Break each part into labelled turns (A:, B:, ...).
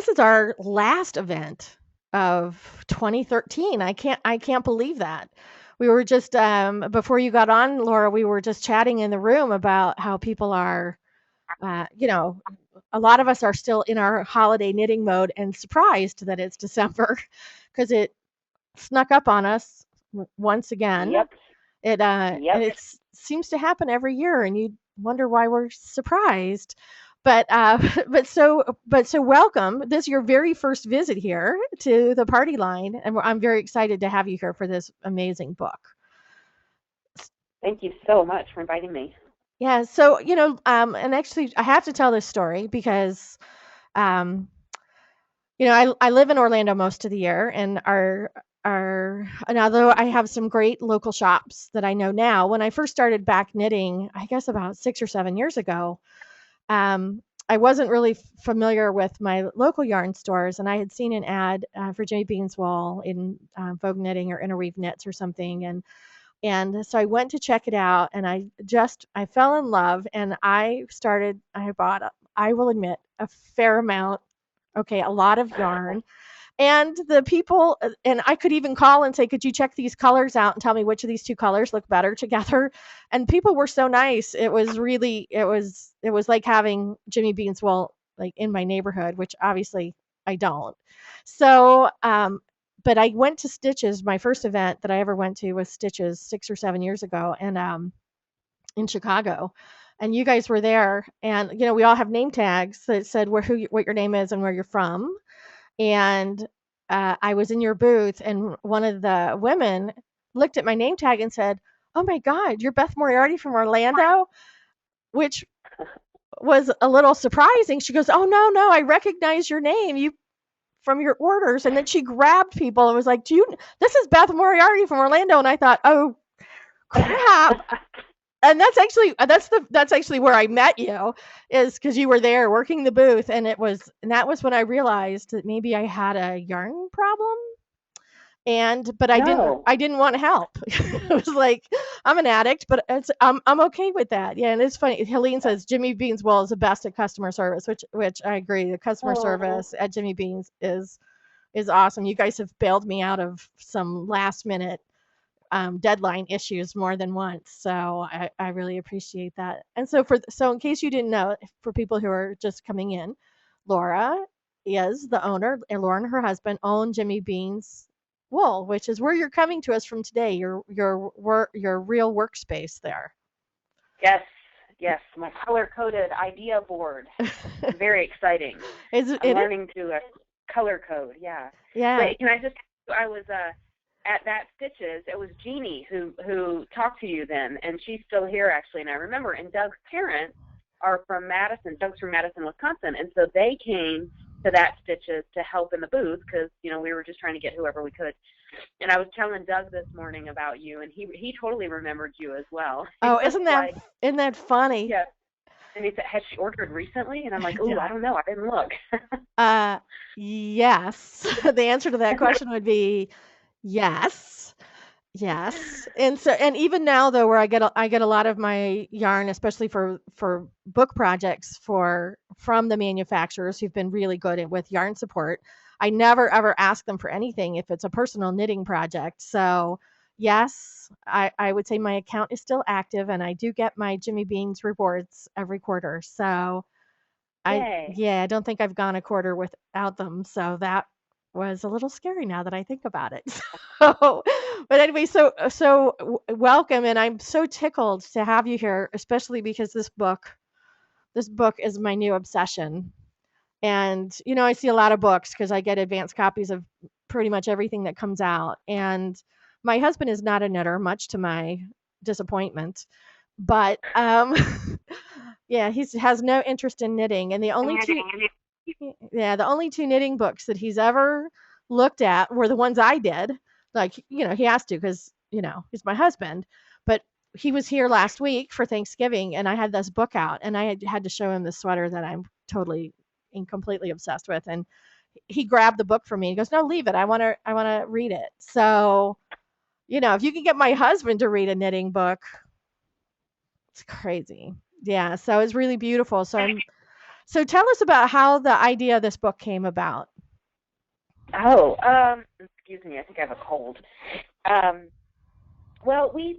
A: this is our last event of 2013. I can't believe that. We were just before you got on, Laura, we were just chatting in the room about how people are, you know, a lot of us are still in our holiday knitting mode and surprised that it's December because it snuck up on us once again.
B: Yep.
A: And
B: Yep.
A: it seems to happen every year, and you wonder why we're surprised. But but so welcome. This is your very first visit here to the party line, and I'm very excited to have you here for this amazing book.
B: Thank you so much for inviting me.
A: Yeah. So and actually, I have to tell this story because um, I live in Orlando most of the year, and our and although I have some great local shops that I know now, when I first started back knitting, I guess about 6 or 7 years ago, I wasn't really familiar with my local yarn stores, and I had seen an ad for Jimmy Bean's Wool in Vogue Knitting or Interweave Knits or something, and so I went to check it out, and I fell in love, and I bought, I will admit, a fair amount, okay, a lot of yarn. And the people, and I could even call and say, could you check these colors out and tell me which of these two colors look better together? And people were so nice. It was like having Jimmy Bean's Wool like in my neighborhood, which obviously I don't. So, but I went to Stitches. My first event that I ever went to was Stitches 6 or 7 years ago, and in Chicago. And you guys were there, and we all have name tags that said what your name is and where you're from. And I was in your booth, and one of the women looked at my name tag and said, "Oh my God, you're Beth Moriarty from Orlando," which was a little surprising. She goes, "Oh no, no, I recognize your name. You from your orders." And then she grabbed people and was like, "Do you? This is Beth Moriarty from Orlando." And I thought, "Oh crap." And that's actually where I met you, is because you were there working the booth, and that was when I realized that maybe I had a yarn problem. But I didn't
B: No.
A: I didn't want help. It was like, I'm an addict, but I'm okay with that. Yeah, and it's funny. Helene says Jimmy Bean's Well is the best at customer service, which I agree. The customer
B: Oh,
A: service at Jimmy Bean's is awesome. You guys have bailed me out of some last minute deadline issues more than once. So I really appreciate that. And so in case you didn't know, for people who are just coming in, Laura is the owner, and Laura and her husband own Jimmy Bean's Wool, which is where you're coming to us from today. Your real workspace there.
B: yes. Yes. My color coded idea board. Very exciting. I'm
A: It is?
B: learning to color code. Yeah.
A: Yeah.
B: But can I just, I was at that Stitches. It was Jeannie who talked to you then, and she's still here actually. And I remember, and Doug's parents are from Madison. Doug's from Madison, Wisconsin, and so they came to that Stitches to help in the booth because we were just trying to get whoever we could. And I was telling Doug this morning about you, and he totally remembered you as well. He
A: Oh,
B: was like,
A: isn't that funny?
B: yeah. And he said, has she ordered recently? And I'm like, ooh, I
A: Yeah.
B: don't know. I didn't look.
A: Uh, yes. The answer to that question would be yes. Yes. And even now though, where I get a lot of my yarn, especially for book projects from the manufacturers who've been really good with yarn support. I never ever ask them for anything if it's a personal knitting project. So yes, I would say my account is still active, and I do get my Jimmy Beans rewards every quarter. So
B: Yay.
A: yeah, I don't think I've gone a quarter without them. So that was a little scary now that I think about it. So, but anyway, welcome, and I'm so tickled to have you here, especially because this book is my new obsession. And I see a lot of books because I get advanced copies of pretty much everything that comes out. And my husband is not a knitter, much to my disappointment. But yeah, he has no interest in knitting, and the only two knitting books that he's ever looked at were the ones I did. Like, he has to because, he's my husband. But he was here last week for Thanksgiving, and I had this book out, and I had to show him the sweater that I'm totally and completely obsessed with. And he grabbed the book from me. He goes, "No, leave it. I want to read it." So, if you can get my husband to read a knitting book, it's crazy. Yeah, so it's really beautiful. So So tell us about how the idea of this book came about.
B: Oh, excuse me, I think I have a cold. Um, well, we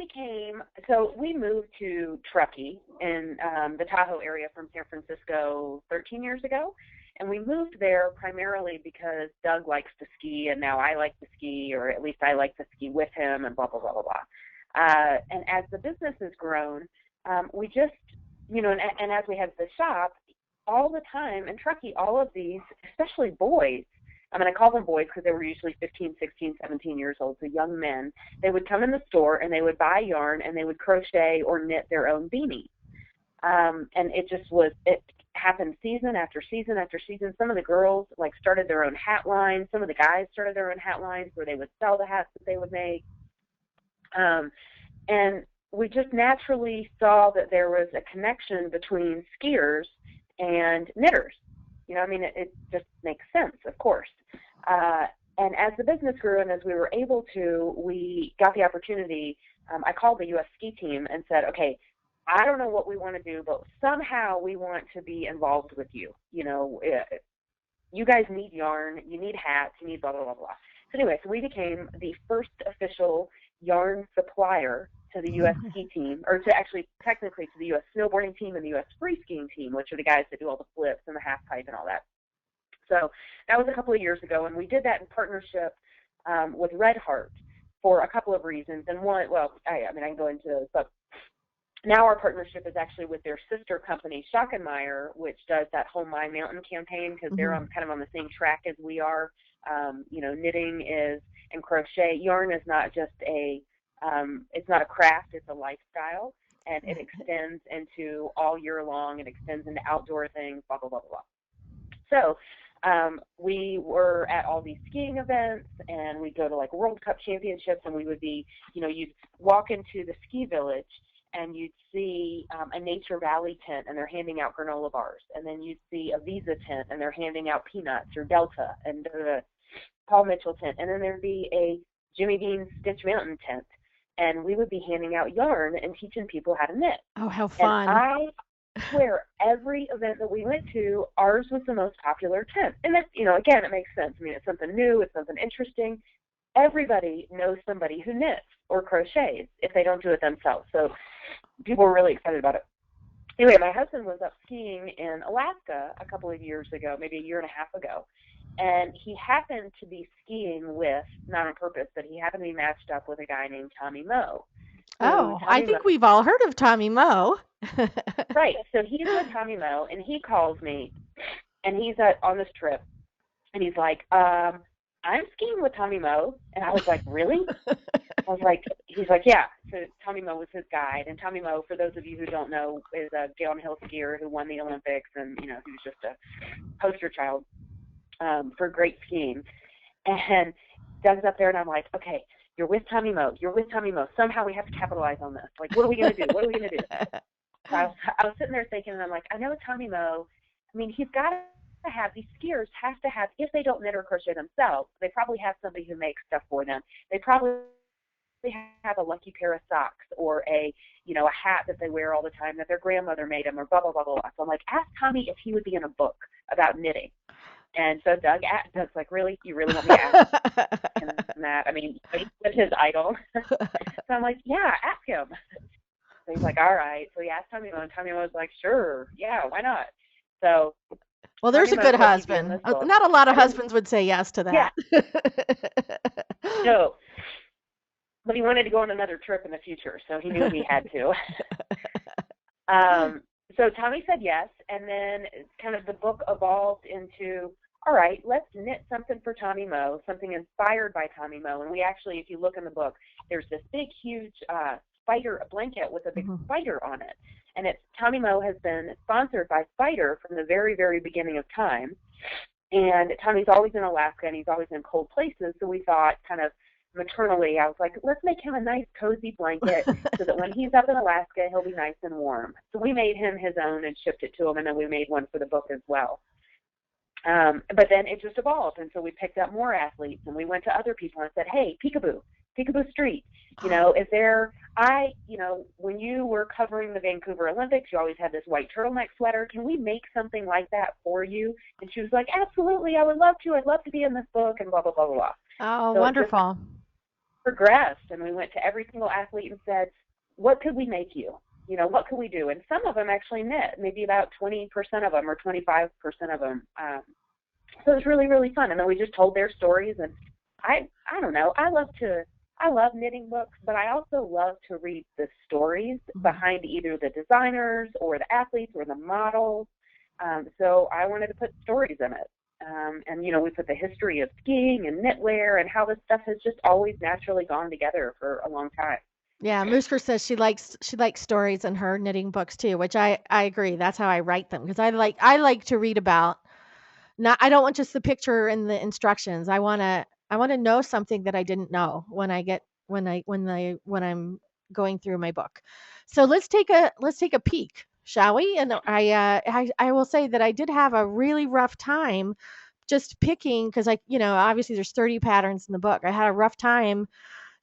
B: moved to Truckee in the Tahoe area from San Francisco 13 years ago. And we moved there primarily because Doug likes to ski, and now I like to ski, or at least I like to ski with him, and blah, blah, blah, blah, blah. And as the business has grown, we just, and as we had the shop, all the time in Truckee, all of these, especially boys, I mean, I call them boys because they were usually 15, 16, 17 years old, so young men, they would come in the store and they would buy yarn and they would crochet or knit their own beanies. And it happened season after season after season. Some of the girls started their own hat lines. Some of the guys started their own hat lines where they would sell the hats that they would make. And we just naturally saw that there was a connection between skiers and knitters. It just makes sense, of course. And as the business grew and as we were able to, we got the opportunity. I called the U.S. ski team and said, okay, I don't know what we want to do, but somehow we want to be involved with you. You guys need yarn, you need hats, you need blah, blah, blah, blah. So anyway, we became the first official yarn supplier to the U.S. ski team, or technically to the U.S. snowboarding team and the U.S. free skiing team, which are the guys that do all the flips and the half pipe and all that. So that was a couple of years ago, and we did that in partnership with Red Heart for a couple of reasons. And one, I can go into those, but now our partnership is actually with their sister company, Schockenmeyer, which does that whole My Mountain campaign because they're kind of on the same track as we are. Knitting is, and crochet, yarn is not just it's not a craft, it's a lifestyle, and it extends into all year long. It extends into outdoor things, blah, blah, blah, blah, blah. So we were at all these skiing events, and we'd go to World Cup championships, and we would be, you'd walk into the ski village, and you'd see a Nature Valley tent, and they're handing out granola bars. And then you'd see a Visa tent, and they're handing out peanuts or Delta, and the Paul Mitchell tent. And then there'd be a Jimmy Dean Stitch Mountain tent. And we would be handing out yarn and teaching people how to knit.
A: Oh, how fun.
B: And I swear, every event that we went to, ours was the most popular tent. And that, again, it makes sense. I mean, it's something new. It's something interesting. Everybody knows somebody who knits or crochets if they don't do it themselves. So people were really excited about it. Anyway, my husband was up skiing in Alaska a couple of years ago, maybe a year and a half ago. And he happened to be skiing with, not on purpose, but he happened to be matched up with a guy named Tommy Moe.
A: Oh, I think we've all heard of Tommy Moe.
B: Right. So he's with Tommy Moe, and he calls me, and he's on this trip, and he's like, I'm skiing with Tommy Moe. And I was like, really? He's like, yeah. So Tommy Moe was his guide. And Tommy Moe, for those of you who don't know, is a downhill skier who won the Olympics, and, he was just a poster child for great skiing. And Doug's up there, and I'm like, okay, you're with Tommy Moe. You're with Tommy Moe. Somehow we have to capitalize on this. What are we going to do? What are we going to do? So I was sitting there thinking, and I'm like, I know Tommy Moe. I mean, he's got to have, these skiers have to have, if they don't knit or crochet themselves, they probably have somebody who makes stuff for them. They probably have a lucky pair of socks or a hat that they wear all the time that their grandmother made them, or blah, blah, blah, blah. So I'm like, ask Tommy if he would be in a book about knitting. And so Doug's like, really? You really want me to ask him that? I mean, he's his idol. So I'm like, yeah, ask him. So he's like, all right. So he asked Tommy Moe, and Tommy Moe was like, sure, yeah, why not? So,
A: well, there's a good husband. Not a lot of husbands would say yes to that.
B: Yeah. No. But he wanted to go on another trip in the future, so he knew he had to. So Tommy said yes, and then kind of the book evolved into, all right, let's knit something for Tommy Moe, something inspired by Tommy Moe. And we actually, if you look in the book, there's this big, huge spider, a blanket with a big spider on it. And Tommy Moe has been sponsored by Spider from the very, very beginning of time. And Tommy's always in Alaska, and he's always in cold places. So we thought, kind of maternally, I was like, let's make him a nice, cozy blanket so that when he's up in Alaska, he'll be nice and warm. So we made him his own and shipped it to him, and then we made one for the book as well. But then it just evolved, and so we picked up more athletes, and we went to other people and said, hey, Peekaboo Street, Is there, when you were covering the Vancouver Olympics, you always had this white turtleneck sweater. Can we make something like that for you? And she was like, absolutely, I would love to. I'd love to be in this book and blah, blah, blah, blah, blah.
A: Oh,
B: So it just
A: wonderful.
B: progressed, and we went to every single athlete and said, what could we make you? What could we do? And some of them actually knit, maybe about 20% of them or 25% of them. So it was really, really fun. And then we just told their stories. And I don't know, I love knitting books, but I also love to read the stories behind either the designers or the athletes or the models. So I wanted to put stories in it. And, we put the history of skiing and knitwear and how this stuff has just always naturally gone together for a long time.
A: Yeah, Moosker says she likes stories in her knitting books too, which I agree. That's how I write them because I like to read about. Not I don't want just the picture and the instructions. I want to know something that I didn't know when I'm going through my book. So let's take a peek, shall we? And I will say that I did have a really rough time just picking because obviously there's 30 patterns in the book. I had a rough time,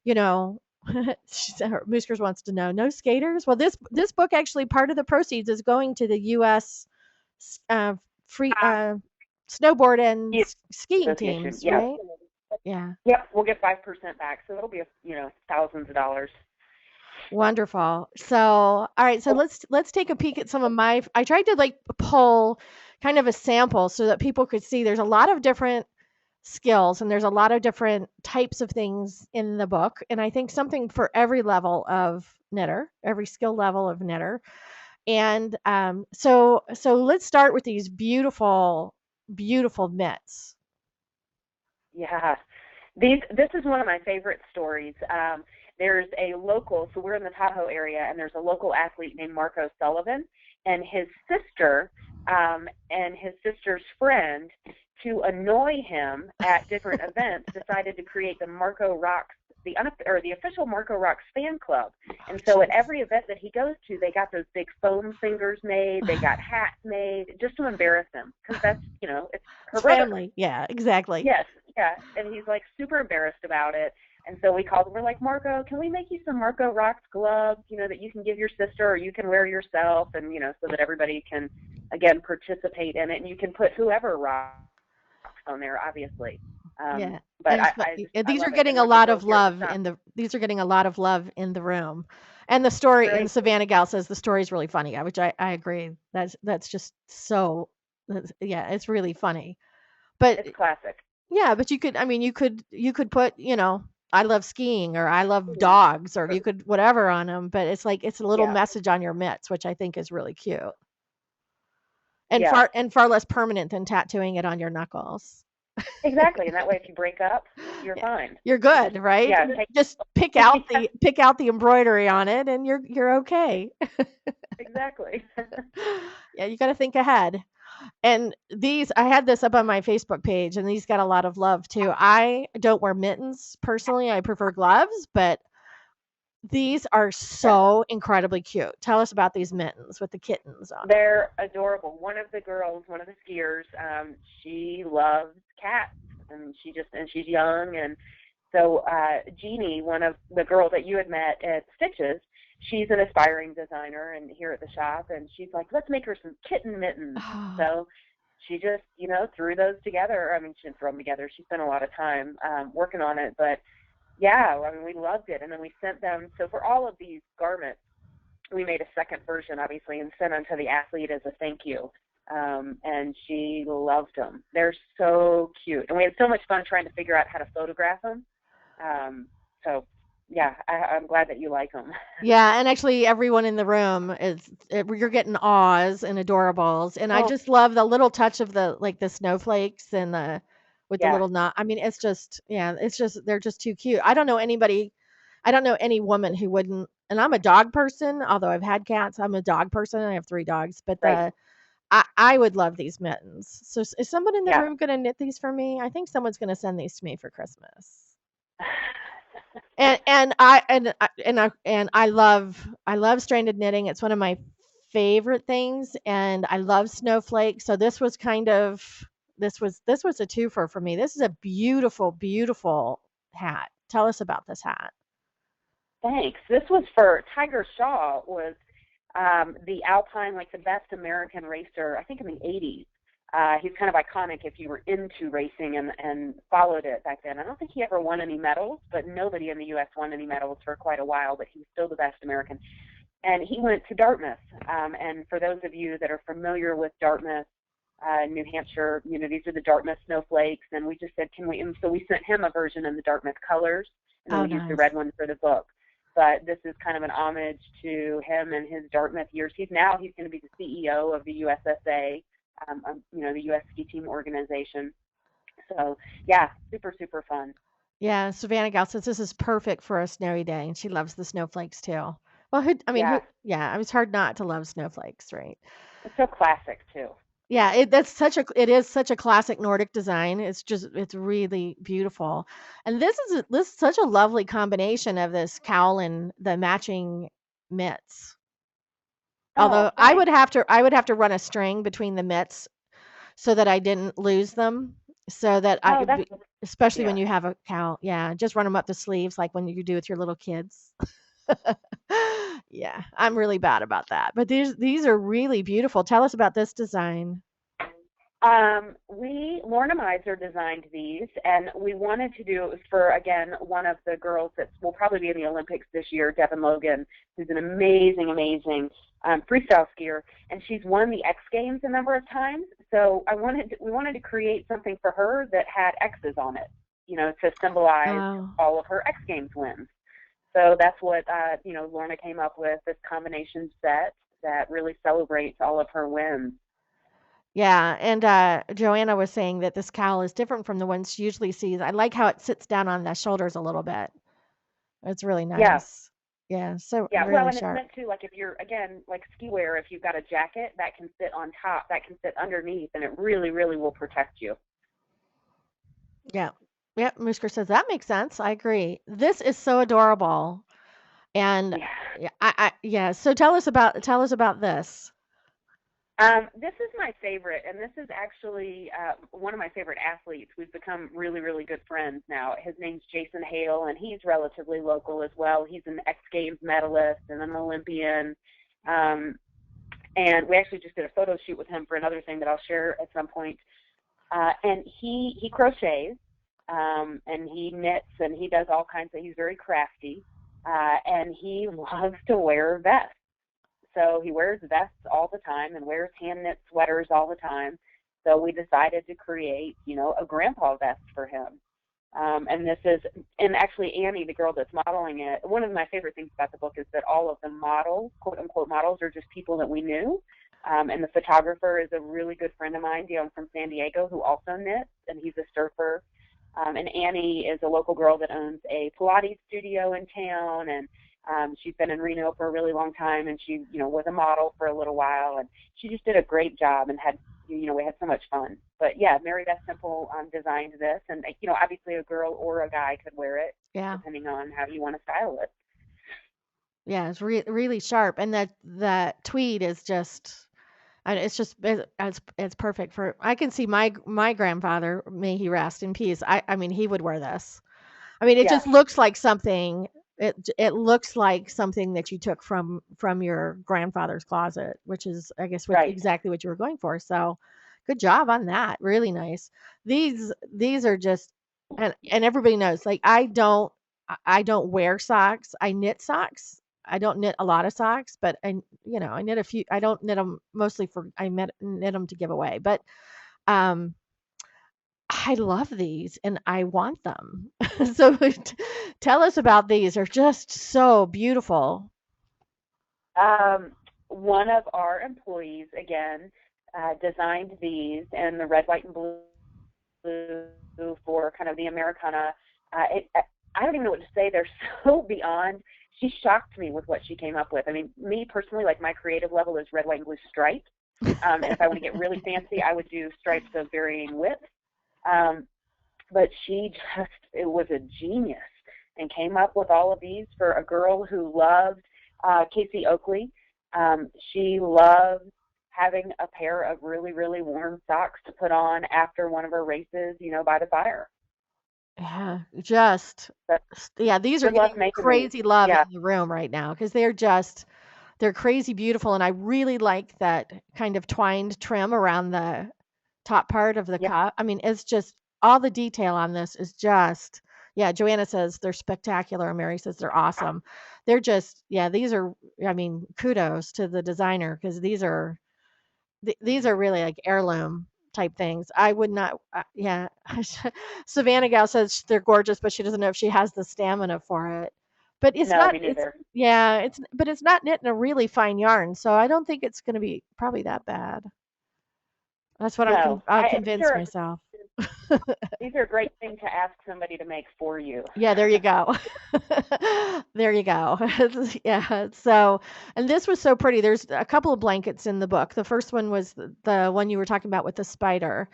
A: you know. Mooskers wants to know, no skaters. Well, this book actually part of the proceeds is going to the U.S. Uh, free snowboard and
B: Yeah,
A: skiing
B: association.
A: teams,
B: Yeah.
A: right? Yeah.
B: Yep. We'll get 5% back. So it'll be, thousands of dollars.
A: Wonderful. So, all right, so let's take a peek at some of my I tried to like pull kind of a sample so that people could see there's a lot of different skills and there's a lot of different types of things in the book and I think something for every level of knitter, every skill level of knitter. And so let's start with these beautiful beautiful mitts.
B: Yeah. This is one of my favorite stories. There's a local, so we're in the Tahoe area, and there's a local athlete named Marco Sullivan, and his sister, and his sister's friend, to annoy him at different events, decided to create the Marco Rocks, the official Marco Rocks fan club. And so at every event that he goes to, they got those big foam fingers made, they got hats made, just to embarrass him, because that's, it's her
A: It's
B: brother.
A: family. Yeah, exactly.
B: Yes, yeah, and he's like super embarrassed about it. And so we called him. We're like, Marco, can we make you some Marco Rocks gloves, that you can give your sister or you can wear yourself, and so that everybody can again participate in it, and you can put whoever rocks on there, obviously.
A: Yeah.
B: But
A: And
B: I
A: these are
B: love it.
A: getting
B: And
A: a
B: when we
A: lot
B: go
A: of
B: here at the
A: love
B: shop,
A: these are getting a lot of love in the room. And the story and
B: great,
A: Savannah Gal says the story is really funny, which I agree. That's just so yeah, it's really funny. But
B: it's classic.
A: yeah, but you could put, I love skiing or I love dogs or you could whatever on them, but it's like it's a little
B: Yeah,
A: message on your mitts, which I think is really cute. And
B: yeah,
A: far less permanent than tattooing it on your knuckles.
B: exactly. And that way, if you break up, you're
A: Yeah.
B: fine.
A: You're
B: You
A: good,
B: just
A: right?
B: yeah,
A: Just pick out the embroidery on it and you're okay.
B: exactly.
A: Yeah, you got to think ahead. And these I had this up on my Facebook page and these got a lot of love too. I don't wear mittens personally. I prefer gloves, but these are
B: Yeah.
A: so incredibly cute. Tell us about these mittens with the kittens on.
B: They're adorable. One of the girls, one of the skiers, she loves cats, and she's young, and so Jeannie, one of the girls that you had met at Stitches, she's an aspiring designer, and here at the shop, and she's like, let's make her some kitten mittens.
A: Oh,
B: So she just, threw those together. I mean, she didn't throw them together. She spent a lot of time working on it, but yeah, I mean, we loved it, and then we sent them. So for all of these garments, we made a second version, obviously, and sent them to the athlete as a thank you. And she loved them. They're so cute. And we had so much fun trying to figure out how to photograph them. So, yeah, I'm glad that you like them.
A: yeah, and actually everyone in the room you're getting awes and adorables, and I
B: Oh,
A: just love the little touch of the snowflakes and the with the
B: yeah,
A: little knot. I mean, it's just yeah, it's just they're just too cute. I don't know any woman who wouldn't. And I'm a dog person, although I've had cats. I'm a dog person. I have 3 dogs, but
B: right.
A: I would love these mittens. So is someone in the
B: Yeah.
A: room going to knit these for me? I think someone's going to send these to me for Christmas. And I stranded knitting. It's one of my favorite things, and I love snowflakes. So this was a twofer for me. This is a beautiful, beautiful hat. Tell us about this hat.
B: Thanks. This was for Tiger Shaw was the Alpine, like the best American racer, I think in the 80s. He's kind of iconic if you were into racing and followed it back then. I don't think he ever won any medals, but nobody in the U.S. won any medals for quite a while, but he was still the best American. And he went to Dartmouth. And for those of you that are familiar with Dartmouth, New Hampshire, these are the Dartmouth snowflakes. And we just said, and so we sent him a version in the Dartmouth colors, and then
A: Oh,
B: we used the
A: nice.
B: red one for the book. But this is kind of an homage to him and his Dartmouth years. He's going to be the CEO of the USSA, the U.S. Ski Team Organization. So, yeah, super, super fun.
A: Yeah, Savannah Gal says this is perfect for a snowy day, and she loves the snowflakes too. Well,
B: Yeah,
A: yeah, I mean, it's hard not to love snowflakes, right?
B: it's so classic, too.
A: Yeah, it is such a classic Nordic design. It's really beautiful. And this is such a lovely combination of this cowl and the matching mitts.
B: Oh,
A: Although
B: thanks.
A: I would have to run a string between the mitts so that I didn't lose them. So that
B: Oh, that's,
A: especially when
B: yeah.
A: you have a cowl, yeah, just run them up the sleeves like when you do with your little kids. Yeah, I'm really bad about that. But these are really beautiful. Tell us about this design.
B: Lorna Miser designed these, and we wanted to do it for, again, one of the girls that will probably be in the Olympics this year, Devin Logan, who's an amazing, amazing freestyle skier, and she's won the X Games a number of times. So we wanted to create something for her that had X's on it, to symbolize
A: Oh.
B: all of her X Games wins. So that's what, Lorna came up with, this combination set that really celebrates all of her wins.
A: Yeah, and Joanna was saying that this cowl is different from the ones she usually sees. I like how it sits down on the shoulders a little bit. It's really
B: Yeah.
A: nice. Yeah, so
B: Yeah, well,
A: really
B: and it's
A: sharp.
B: meant to, like, if you're, again, like ski wear, if you've got a jacket, that can sit on top, that can sit underneath, and it really, really will protect you.
A: Yeah. Yep, Musker says that makes sense. I agree. This is so adorable. And
B: Yeah.
A: yeah, yeah, so tell us about this.
B: This is my favorite, and this is actually one of my favorite athletes. We've become really, really good friends now. His name's Jason Hale, and he's relatively local as well. He's an X Games medalist and an Olympian. Um, and we actually just did a photo shoot with him for another thing that I'll share at some point. And he crochets, and he knits, and he does all kinds of. He's very crafty, and he loves to wear vests. So he wears vests all the time and wears hand knit sweaters all the time. So we decided to create, a grandpa vest for him. And this is, and actually Annie, the girl that's modeling it, one of my favorite things about the book is that all of the models, quote unquote models, are just people that we knew. And the photographer is a really good friend of mine, Dion from San Diego, who also knits, and he's a surfer. And Annie is a local girl that owns a Pilates studio in town, and she's been in Reno for a really long time, and she, was a model for a little while, and she just did a great job and we had so much fun. But yeah, Mary Beth Simple designed this, and obviously a girl or a guy could wear it
A: Yeah.
B: depending on how you want to style it.
A: Yeah, it's really sharp, and that tweed is just, and it's perfect for. I can see my grandfather, may he rest in peace. I mean, he would wear this. I mean, it
B: Yeah,
A: just looks like something. It looks like something that you took from your grandfather's closet, which is, I guess,
B: right.
A: exactly what you were going for. So, good job on that. Really nice. These are just, and everybody knows. Like I don't wear socks. I knit socks. I don't knit a lot of socks, but I knit a few. I don't knit them mostly knit them to give away, but um I love these and I want them. So tell us about these. They're just so beautiful.
B: One of our employees again designed these in the red, white, and blue for kind of the Americana. I don't even know what to say. They're so beyond. She shocked me with what she came up with. I mean, me personally, like my creative level is red, white, and blue stripes. And if I want to get really fancy, I would do stripes of varying width. Um, but she just, it was a genius and came up with all of these for a girl who loved Casey Oakley. She loved having a pair of really, really warm socks to put on after one of her races, by the fire.
A: Yeah, just
B: But
A: yeah, these are
B: we love
A: getting
B: making these.
A: crazy love in
B: Yeah,
A: the room right now because they're crazy beautiful, and I really like that kind of twined trim around the top part of the
B: yeah,
A: cup. I mean, it's just all the detail on this is just yeah, Joanna says they're spectacular, and Mary says they're awesome. They're just yeah, these are I mean, kudos to the designer because these are really like heirloom type things. I would not, yeah. Savannah Gal says they're gorgeous, but she doesn't know if she has the stamina for it. But it's
B: no,
A: not,
B: me
A: it's,
B: neither.
A: yeah, but it's not knit in a really fine yarn. So I don't think it's going to be probably that bad. That's what
B: No,
A: I'll
B: these
A: convince
B: are
A: myself.
B: a great thing to ask somebody to make for you.
A: Yeah, there you go. There you go. Yeah. So, and this was so pretty. There's a couple of blankets in the book. The first one was the one you were talking about with the spider.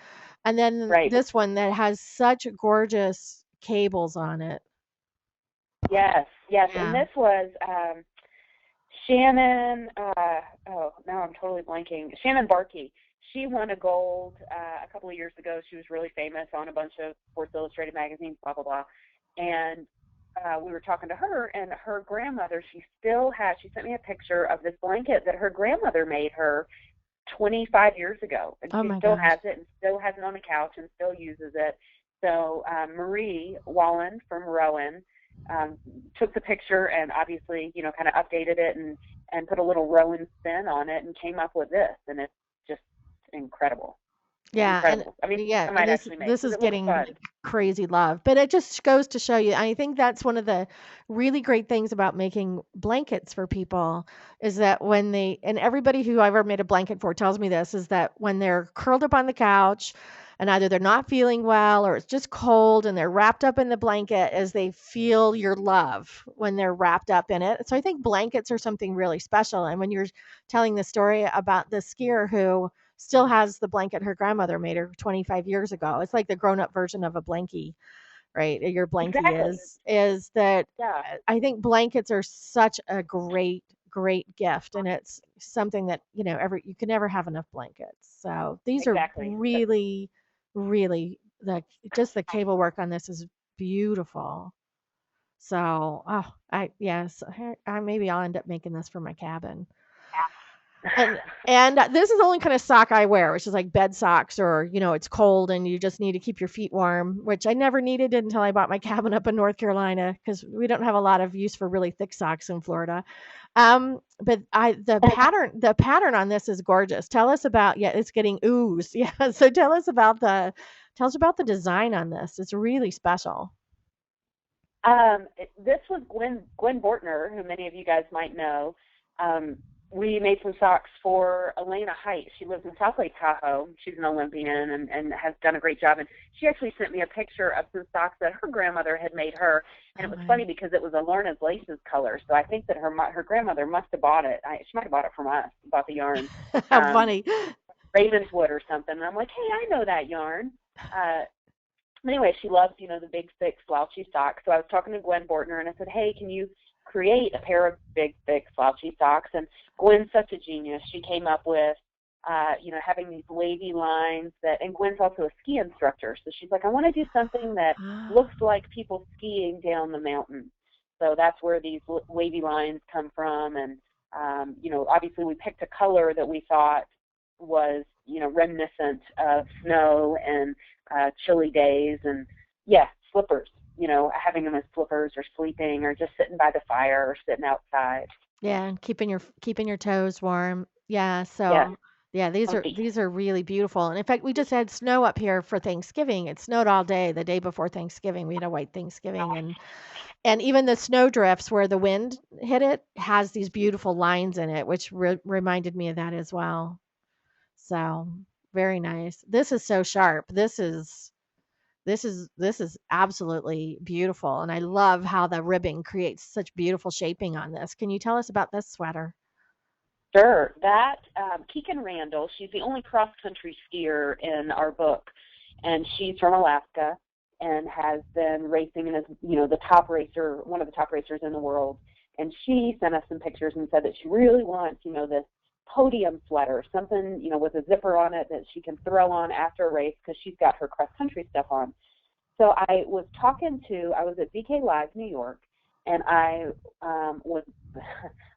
A: And then
B: Right.
A: this one that has such gorgeous cables on it.
B: Yes, yes. And
A: Yeah.
B: this was Shannon. Oh, now I'm totally blanking. Shannon Barkey. She won a gold a couple of years ago. She was really famous on a bunch of Sports Illustrated magazines, blah blah blah. And we were talking to her, and her grandmother. She still has. She sent me a picture of this blanket that her grandmother made her 25 years ago, and
A: Oh
B: she
A: my
B: still
A: gosh.
B: has it and still has it on the couch and still uses it. So Marie Wallen from Rowan um, took the picture and obviously, kind of updated it and put a little Rowan spin on it and came up with this, and it's just incredible,
A: Yeah, and
B: incredible. I mean,
A: yeah,
B: I
A: and
B: might
A: this
B: actually make
A: this
B: because
A: is
B: it looks
A: getting
B: fun.
A: like crazy love. But it just goes to show you, I think that's one of the really great things about making blankets for people is that when they and everybody who I've ever made a blanket for tells me this is that when they're curled up on the couch and either they're not feeling well or it's just cold and they're wrapped up in the blanket as they feel your love when they're wrapped up in it. So I think blankets are something really special. And when you're telling the story about the skier who still has the blanket her grandmother made her 25 years ago. It's like the grown-up version of a blankie, right? Your blankie
B: Exactly.
A: is that
B: Yeah.
A: I think blankets are such a great gift and it's something that, every you can never have enough blankets. So, these are
B: Exactly.
A: really just the cable work on this is beautiful. So, oh, I maybe I'll end up making this for my cabin. And this is the only kind of sock I wear, which is like bed socks or, it's cold and you just need to keep your feet warm, which I never needed until I bought my cabin up in North Carolina because we don't have a lot of use for really thick socks in Florida. But the pattern on this is gorgeous. Tell us about yeah, it's getting ooze. Yeah. So tell us about the design on this. It's really special.
B: This was Gwen Bortner, who many of you guys might know. Um, we made some socks for Elena Height. She lives in South Lake Tahoe. She's an Olympian and has done a great job. And she actually sent me a picture of some socks that her grandmother had made her. And
A: Oh
B: it was
A: my.
B: funny because it was Alorna's Laces color. So I think that her grandmother must have bought it. She might have bought it from us, bought the yarn.
A: How
B: Um,
A: funny.
B: Ravenswood or something. And I'm like, hey, I know that yarn. Uh, anyway, she loves, the big, thick, slouchy socks. So I was talking to Gwen Bortner, and I said, hey, can you create a pair of big, thick, slouchy socks? And Gwen's such a genius. She came up with, having these wavy lines and Gwen's also a ski instructor. So she's like, I want to do something that looks like people skiing down the mountain. So that's where these wavy lines come from. And, obviously we picked a color that we thought was, reminiscent of snow and chilly days, and slippers. Having them as slippers or sleeping or just sitting by the fire or sitting outside.
A: Yeah, and keeping your toes warm. Yeah,
B: Yes,
A: so yeah, these are
B: comfy.
A: these are really beautiful. And in fact, we just had snow up here for Thanksgiving. It snowed all day the day before Thanksgiving. We had a white Thanksgiving and even the snow drifts where the wind hit it has these beautiful lines in it, which reminded me of that as well. So, very nice. This is so sharp. This is absolutely beautiful, and I love how the ribbing creates such beautiful shaping on this. Can you tell us about this sweater?
B: Sure. That Keegan Randall, she's the only cross-country skier in our book, and she's from Alaska and has been racing and is, the top racer, one of the top racers in the world. And she sent us some pictures and said that she really wants, this podium sweater, something, with a zipper on it that she can throw on after a race because she's got her cross-country stuff on. So I was at BK Live, New York, and I was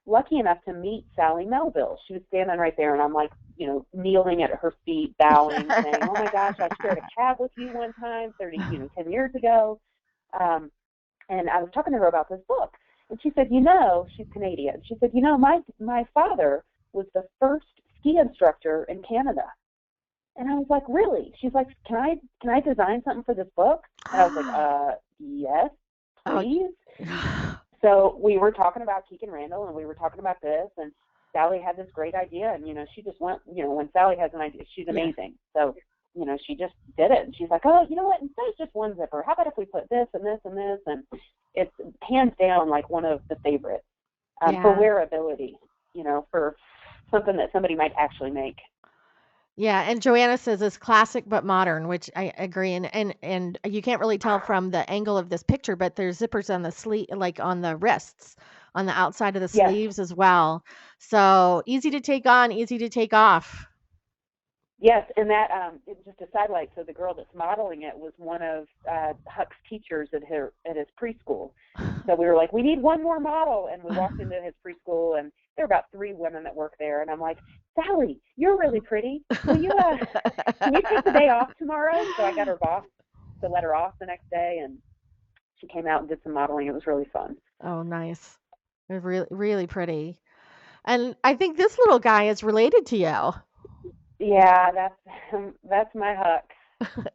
B: lucky enough to meet Sally Melville. She was standing right there, and I'm like, kneeling at her feet, bowing, saying, "Oh my gosh, I shared a cab with you one time, 10 years ago." And I was talking to her about this book, and she said, she's Canadian. She said, my father was the first ski instructor in Canada. And I was like, really? She's like, can I design something for this book? And I was like, yes, please.
A: Oh.
B: So we were talking about Keegan Randall, and we were talking about this, and Sally had this great idea, and she just went, when Sally has an idea, she's amazing. So she just did it, and she's like, oh, you know what? Instead of just one zipper, how about if we put this and this and this? And it's hands down like one of the favorites for wearability, for something that somebody might actually make.
A: Yeah, and Joanna says it's classic but modern, which I agree. And you can't really tell from the angle of this picture, but there's zippers on the sleeve, like on the wrists, on the outside of the
B: Yes.
A: sleeves as well. So easy to take on, easy to take off.
B: Yes, and that just a sidelight. So the girl that's modeling it was one of Huck's teachers at his preschool. So we were like, we need one more model, and we walked into his preschool, and there were about 3 women that work there, and I'm like, Sally, you're really pretty. Will you can you take the day off tomorrow? So I got her boss to let her off the next day, and she came out and did some modeling. It was really fun.
A: Oh, nice. It was really, really pretty. And I think this little guy is related to you.
B: Yeah, that's my Huck.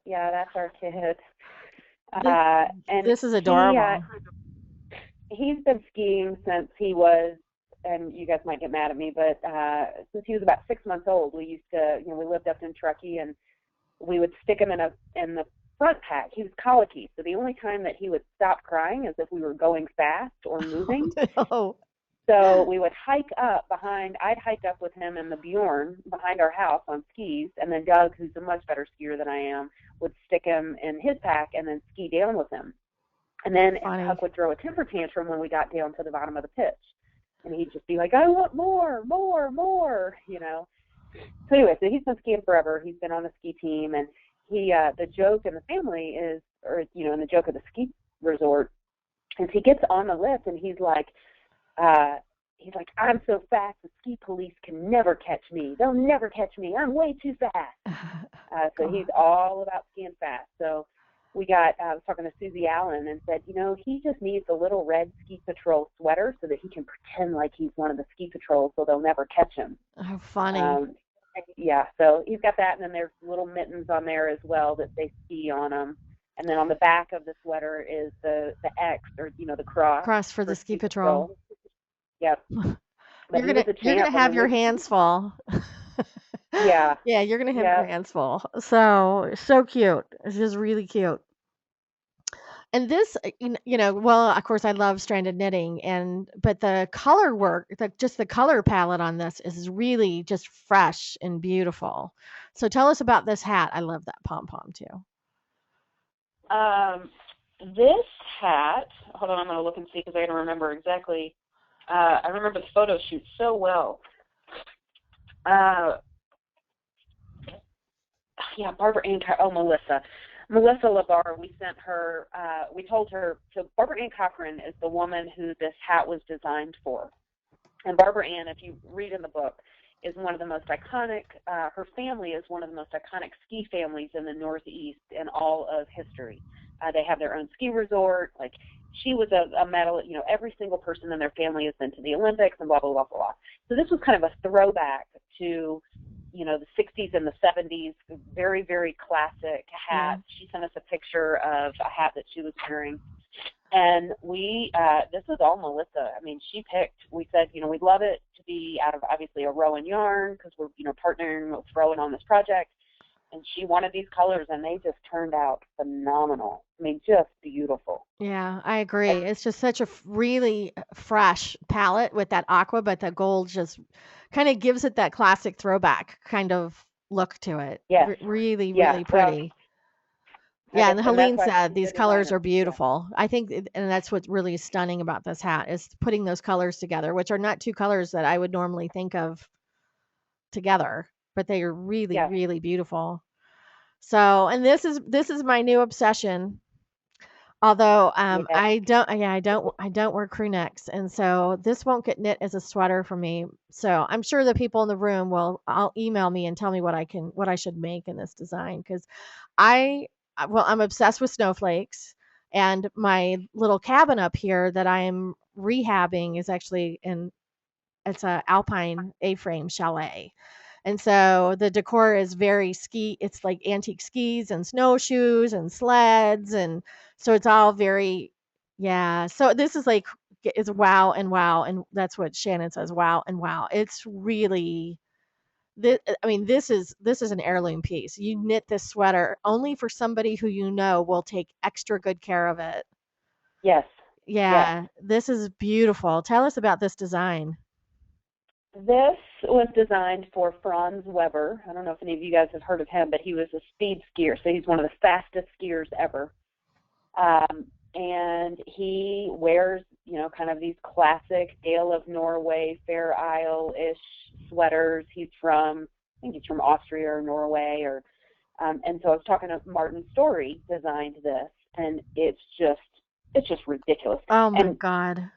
B: Yeah, that's our kid. And
A: this is adorable.
B: He's been skiing since he was, and you guys might get mad at me, but since he was about 6 months old, we used to, we lived up in Truckee, and we would stick him in the front pack. He was colicky, so the only time that he would stop crying is if we were going fast or moving.
A: Oh.
B: So we would hike up I'd hike up with him in the Bjorn behind our house on skis, and then Doug, who's a much better skier than I am, would stick him in his pack and then ski down with him. And then Huck would throw a temper tantrum when we got down to the bottom of the pitch. And he'd just be like, I want more. So anyway, so he's been skiing forever. He's been on the ski team, and the joke in the family is, and the joke of the ski resort is he gets on the lift and he's like, I'm so fast, the ski police can never catch me. They'll never catch me. I'm way too fast. So he's all about skiing fast. So I was talking to Susie Allen and said, he just needs a little red ski patrol sweater so that he can pretend like he's one of the ski patrols so they'll never catch him.
A: Oh, funny.
B: Yeah, so he's got that, and then there's little mittens on there as well that they ski on them. And then on the back of the sweater is the X, or the cross.
A: Cross for the ski patrol.
B: Yep.
A: You're gonna have your hands full.
B: Yeah.
A: Yeah, you're gonna have your hands full. So cute. It's just really cute. And this, well, of course, I love stranded knitting, but the color work, just the color palette on this is really just fresh and beautiful. So tell us about this hat. I love that pom pom too.
B: This hat. Hold on, I'm gonna look and see because I don't remember exactly. I remember the photo shoot so well. Yeah, Barbara Ann. Melissa LaBar, we sent her, we told her, so Barbara Ann Cochran is the woman who this hat was designed for. And Barbara Ann, if you read in the book, is one of the most iconic, her family is one of the most iconic ski families in the Northeast in all of history. They have their own ski resort. Like, she was a medalist, every single person in their family has been to the Olympics and blah, blah, blah, blah, blah. So this was kind of a throwback to the 60s and the 70s, very, very classic hat. She sent us a picture of a hat that she was wearing. And this was all Melissa. I mean, she picked, we said, we'd love it to be out of, obviously, a Rowan yarn because we're, partnering with Rowan on this project. And she wanted these colors, and they just turned out phenomenal. I mean, just beautiful.
A: Yeah, I agree. It's just such a really fresh palette with that aqua, but the gold just kind of gives it that classic throwback kind of look to it.
B: Yeah.
A: Really, really pretty. Yeah, and Helene said these colors are beautiful. I think, and that's what's really stunning about this hat is putting those colors together, which are not two colors that I would normally think of together, but they are really, really beautiful. So, and this is my new obsession. Although
B: Yeah.
A: I don't wear crew necks, and so this won't get knit as a sweater for me. So I'm sure the people in the room will I'll email me and tell me what I should make in this design because I I'm obsessed with snowflakes, and my little cabin up here that I'm rehabbing is actually in it's a alpine A-frame chalet. And so the decor is very it's like antique skis and snowshoes and sleds. And so it's all very, yeah. So this is like, it's wow and wow. And that's what Shannon says, wow and wow. It's really, I mean, this is an heirloom piece. You knit this sweater only for somebody who you know will take extra good care of it.
B: Yes. Yes.
A: Yeah, this is beautiful. Tell us about this design.
B: This was designed for Franz Weber. I don't know if any of you guys have heard of him, but he was a speed skier, so he's one of the fastest skiers ever. And he wears, kind of these classic Dale of Norway, Fair Isle-ish sweaters. I think he's from Austria or Norway, and so I was talking to Martin Story designed this, and it's just ridiculous.
A: Oh my
B: And
A: God.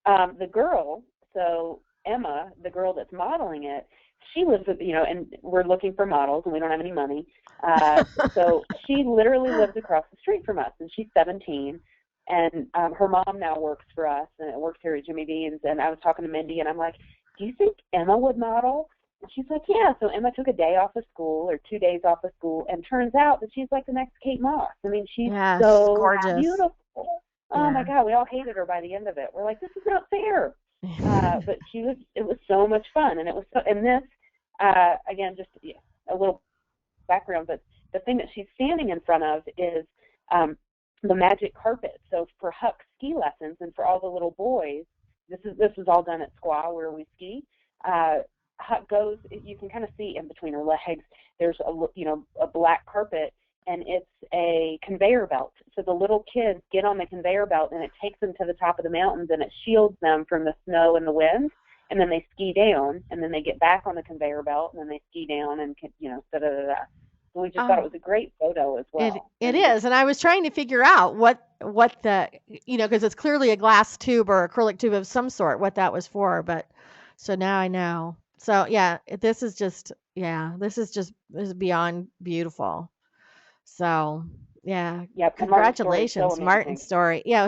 B: the girl, so Emma, the girl that's modeling it, she lives with, and we're looking for models, and we don't have any money. So she literally lives across the street from us, and she's 17. And her mom now works for us, and works here at Jimmy Dean's. And I was talking to Mindy, and I'm like, do you think Emma would model? And she's like, yeah. So Emma took a day off of school or 2 days off of school, and turns out that she's like the next Kate Moss. I mean, she's
A: Yeah, she's
B: so
A: gorgeous.
B: beautiful. Oh my
A: Yeah.
B: God, we all hated her by the end of it. We're like, this is not fair. But it was so much fun, and this, again, just a little background, but the thing that she's standing in front of is the magic carpet. So for Huck's ski lessons and for all the little boys, this is all done at Squaw where we ski. Huck goes, you can kind of see in between her legs, there's a black carpet, and it's a conveyor belt. So the little kids get on the conveyor belt, and it takes them to the top of the mountains, and it shields them from the snow and the wind. And then they ski down, and then they get back on the conveyor belt, and then they ski down, and da da da da. So we just thought it
A: Oh,
B: was a great photo as well.
A: it
B: And
A: is. And I was trying to figure out what the, because it's clearly a glass tube or acrylic tube of some sort, what that was for. But so now I know. So yeah, this is beyond beautiful. So yeah,
B: yep, and Martin's story is so
A: congratulations,
B: amazing.
A: Martin's story. Yeah,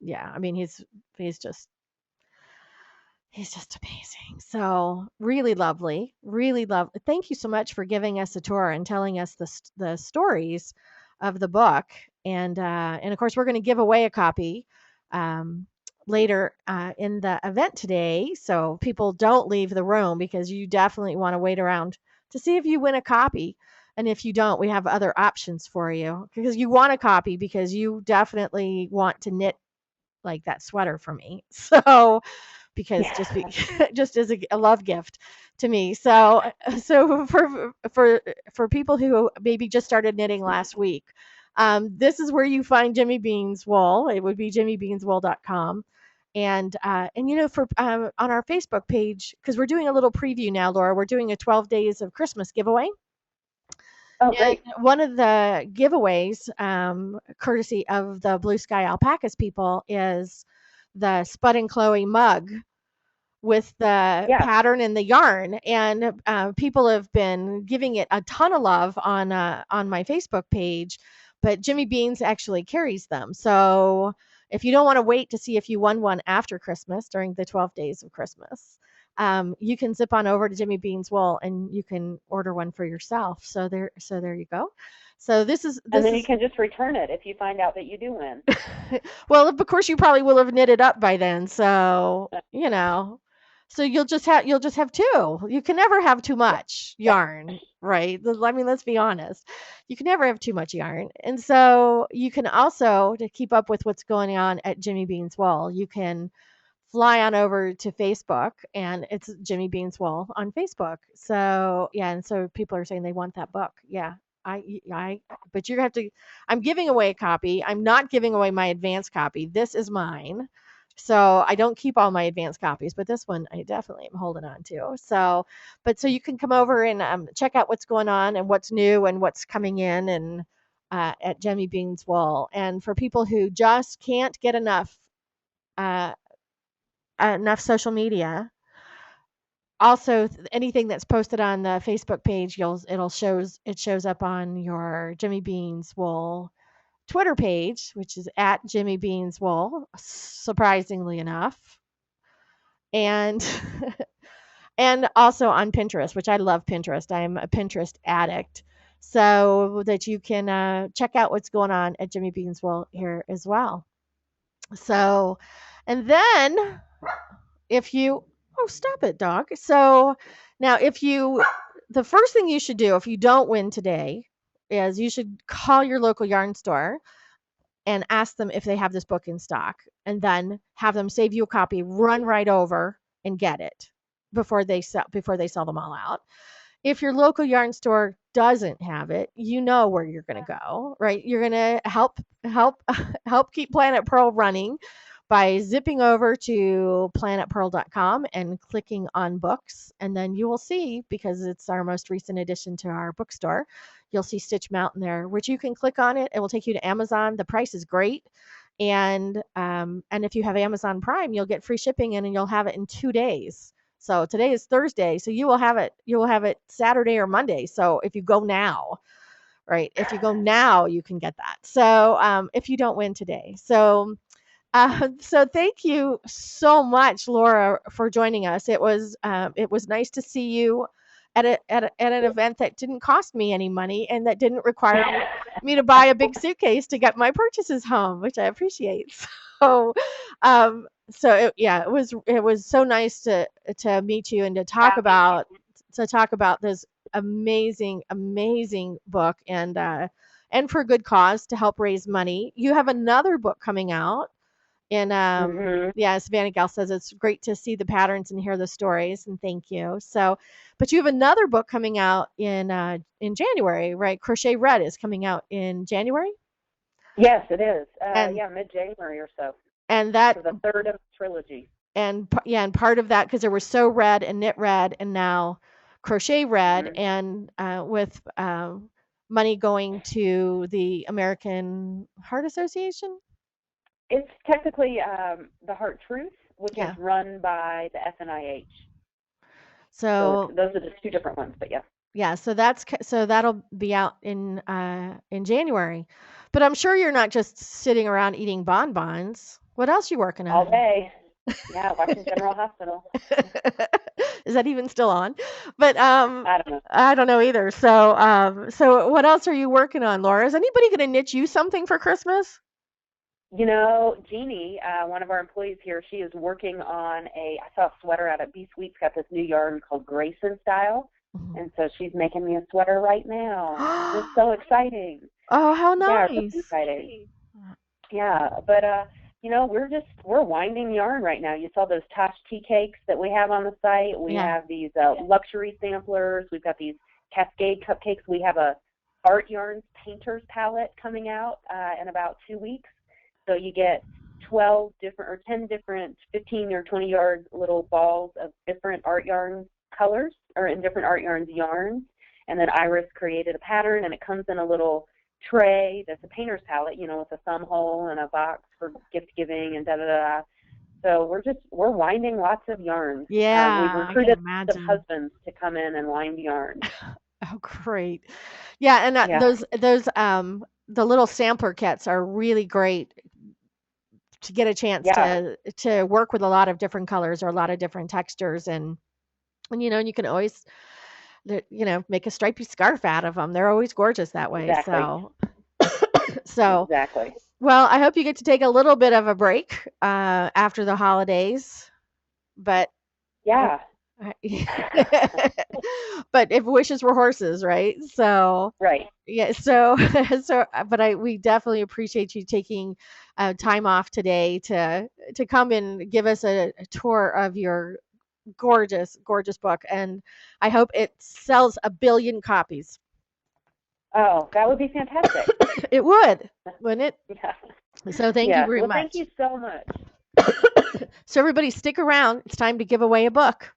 A: yeah, I mean, he's just He's just amazing. So really lovely, really love. Thank you so much for giving us a tour and telling us the stories of the book. And of course, we're going to give away a copy um, later in the event today. So people don't leave the room because you definitely want to wait around to see if you win a copy. And if you don't, we have other options for you because you want a copy because you definitely want to knit like that sweater for me. So because
B: Yeah.
A: just as a love gift to me. So for people who maybe just started knitting last week, this is where you find Jimmy Bean's wool. It would be jimmybeanswool.com. And for on our Facebook page, because we're doing a little preview now, Laura, we're doing a 12 days of Christmas giveaway.
B: Oh,
A: And
B: great.
A: one of the giveaways, courtesy of the Blue Sky Alpacas people, is the Spud and Chloe mug with the
B: Yeah.
A: pattern and the yarn. And people have been giving it a ton of love on my Facebook page. But Jimmy Beans actually carries them. So if you don't want to wait to see if you won one after Christmas during the 12 days of Christmas, you can zip on over to Jimmy Beans Wool and you can order one for yourself. So there you go. So this is
B: And
A: this
B: then you
A: is
B: can just return it if you find out that you do win.
A: well, of course you probably will have knitted up by then. So, so you'll just have two. You can never have too much yarn, right? I mean, let's be honest. You can never have too much yarn. And so you can also, to keep up with what's going on at Jimmy Bean's Wool, you can fly on over to Facebook, and it's Jimmy Bean's Wool on Facebook. So yeah, and so people are saying they want that book. Yeah. But you have to, I'm giving away a copy. I'm not giving away my advanced copy. This is mine. So I don't keep all my advanced copies, but this one I definitely am holding on to. So you can come over and check out what's going on and what's new and what's coming in, at Jemmy Beans Wool. And for people who just can't get uh, enough social media, also anything that's posted on the Facebook page, it shows up on your Jimmy Beans Wool Twitter page, which is at Jimmy Beans Wool, surprisingly enough, and and also on Pinterest, which I love Pinterest. I'm a Pinterest addict, so that you can check out what's going on at Jimmy Beans Wool here as well. So, and then if you, oh, stop it, dog. So now, the first thing you should do if you don't win today is you should call your local yarn store and ask them if they have this book in stock, and then have them save you a copy, run right over and get it before they sell them all out. If your local yarn store doesn't have it, you know where you're going to go, right? You're going to help help keep Planet Pearl running by zipping over to planetpurl.com and clicking on books, and then you will see, because it's our most recent addition to our bookstore, you'll see Stitch Mountain there, which you can click on it. It will take you to Amazon. The price is great. And if you have Amazon Prime, you'll get free shipping, and you'll have it in 2 days. So today is Thursday, so you will have it Saturday or Monday. So if you go now, right? If you go now, you can get that. So if you don't win today. So thank you so much, Laura, for joining us. It was nice to see you at an event that didn't cost me any money and that didn't require me to buy a big suitcase to get my purchases home, which I appreciate. So, yeah, it was so nice to meet you and to talk about this amazing book, and for a good cause, to help raise money. You have another book coming out. And yeah, Savannah Gal says it's great to see the patterns and hear the stories, and thank you. So, but you have another book coming out in January, right? Crochet Red is coming out in January.
B: Yes, it is.
A: And
B: yeah, mid-January or so.
A: And that
B: for the third of the trilogy.
A: And part of that, because there was Sew Red and Knit Red, and now Crochet Red, and with money going to the American Heart Association.
B: It's technically the Heart Truth, which is run by the FNIH. So those are the two different ones, but yeah.
A: Yeah, so that'll be out in January. But I'm sure you're not just sitting around eating bonbons. What else are you working on?
B: All day. Yeah, watching General Hospital.
A: Is that even still on? But
B: I don't know.
A: I don't know either. So what else are you working on, Laura? Is anybody going to knit you something for Christmas?
B: You know, Jeannie, one of our employees here, she is working on I saw a sweater out at B Sweet's, got this new yarn called Grayson Style. And so she's making me a sweater right now. It's so exciting.
A: Oh, how nice.
B: Yeah, it's exciting. Yeah, but you know, we're winding yarn right now. You saw those Tosh tea cakes that we have on the site. We have these luxury samplers. We've got these Cascade cupcakes. We have a Art Yarns Painters palette coming out in about 2 weeks. So you get 12 different or 10 different 15 or 20 yard little balls of different Art Yarns colors, or in different Art Yarns yarns. And then Iris created a pattern, and it comes in a little tray that's a painter's palette, you know, with a thumb hole and a box for gift giving and da-da-da. So we're winding lots of yarns.
A: Yeah,
B: we've recruited some husbands to come in and wind yarn.
A: Oh, great. Yeah, and those the little sampler kits are really great to get a chance to work with a lot of different colors or a lot of different textures, and you know, you can always, you know, make a stripy scarf out of them. They're always gorgeous that way.
B: Exactly.
A: So
B: exactly.
A: Well, I hope you get to take a little bit of a break after the holidays, but
B: yeah.
A: But if wishes were horses, right? So
B: right.
A: Yeah. But we definitely appreciate you taking time off today to come and give us a tour of your gorgeous book, and I hope it sells 1 billion copies.
B: Oh, that would be fantastic.
A: It would, wouldn't it?
B: Yeah.
A: So thank you very much.
B: Thank you so much.
A: So everybody stick around. It's time to give away a book.